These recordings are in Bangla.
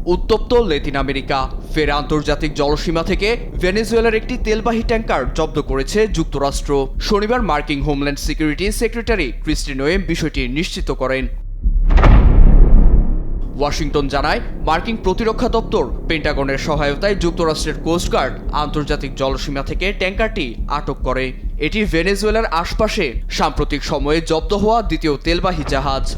উত্তপ্ত ল্যাটিন আমেরিকা। ফের আন্তর্জাতিক জলসীমা থেকে ভেনেজুয়েলার একটি তেলবাহী ট্যাঙ্কার জব্দ করেছে যুক্তরাষ্ট্র। শনিবার মার্কিন হোমল্যান্ড সিকিউরিটি সেক্রেটারি ক্রিস্টিন ওয়েম বিষয়টি নিশ্চিত করেন। ওয়াশিংটন জানায়, মার্কিন প্রতিরক্ষা দপ্তর পেন্টাগনের সহায়তায় যুক্তরাষ্ট্রের কোস্টগার্ড আন্তর্জাতিক জলসীমা থেকে ট্যাঙ্কারটি আটক করে। এটি ভেনেজুয়েলার আশপাশে সাম্প্রতিক সময়ে জব্দ হওয়া দ্বিতীয় তেলবাহী জাহাজ।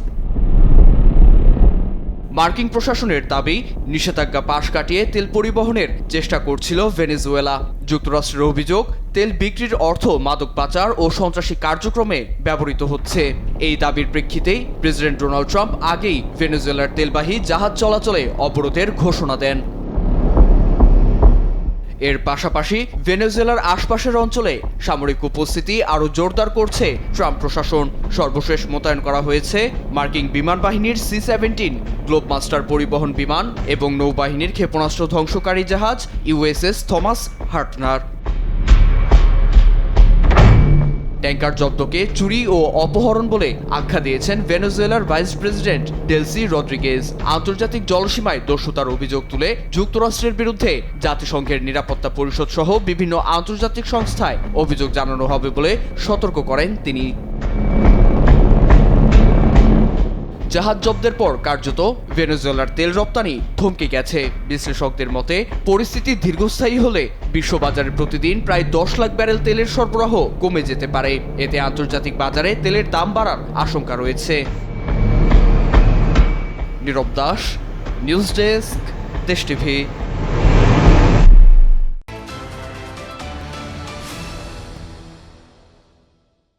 মার্কিন প্রশাসনের দাবি, নিষেধাজ্ঞা পাশ কাটিয়ে তেল পরিবহনের চেষ্টা করছিল ভেনেজুয়েলা। যুক্তরাষ্ট্রের অভিযোগ, তেল বিক্রির অর্থ মাদক পাচার ও সন্ত্রাসী কার্যক্রমে ব্যবহৃত হচ্ছে। এই দাবির প্রেক্ষিতেই প্রেসিডেন্ট ডোনাল্ড ট্রাম্প আগেই ভেনেজুয়েলার তেলবাহী জাহাজ চলাচলে অবরোধের ঘোষণা দেন। এর পাশাপাশি ভেনেজুয়েলার আশপাশের অঞ্চলে সামরিক উপস্থিতি আরও জোরদার করছে ট্রাম্প প্রশাসন। সর্বশেষ মোতায়েন করা হয়েছে মার্কিন বিমান বাহিনীর C-17 গ্লোবমাস্টার পরিবহন বিমান এবং নৌবাহিনীর ক্ষেপণাস্ত্র ধ্বংসকারী জাহাজ USS থমাস হার্টনার। ট্যাঙ্কার জব্দকে চুরি ও অপহরণ বলে আখ্যা দিয়েছেন ভেনেজুয়েলার ভাইস প্রেসিডেন্ট ডেলসি রদ্রিগেজ। আন্তর্জাতিক জলসীমায় দস্যুতার অভিযোগ তুলে যুক্তরাষ্ট্রের বিরুদ্ধে জাতিসংঘের নিরাপত্তা পরিষদ সহ বিভিন্ন আন্তর্জাতিক সংস্থায় অভিযোগ জানানো হবে বলে সতর্ক করেন তিনি। জাহাজ জব্দের পর কার্যত ভেনেজুয়েলার তেল রপ্তানি থমকে গেছে। বিশ্লেষকদের মতে, পরিস্থিতি দীর্ঘস্থায়ী হলে বিশ্ববাজারে প্রতিদিন প্রায় 10 লাখ ব্যারেল তেলের সরবরাহ কমে যেতে পারে। এতে আন্তর্জাতিক বাজারে তেলের দাম বাড়ার আশঙ্কা রয়েছে। নীরব দাস, নিউজ ডেস্ক, দেশ টিভি।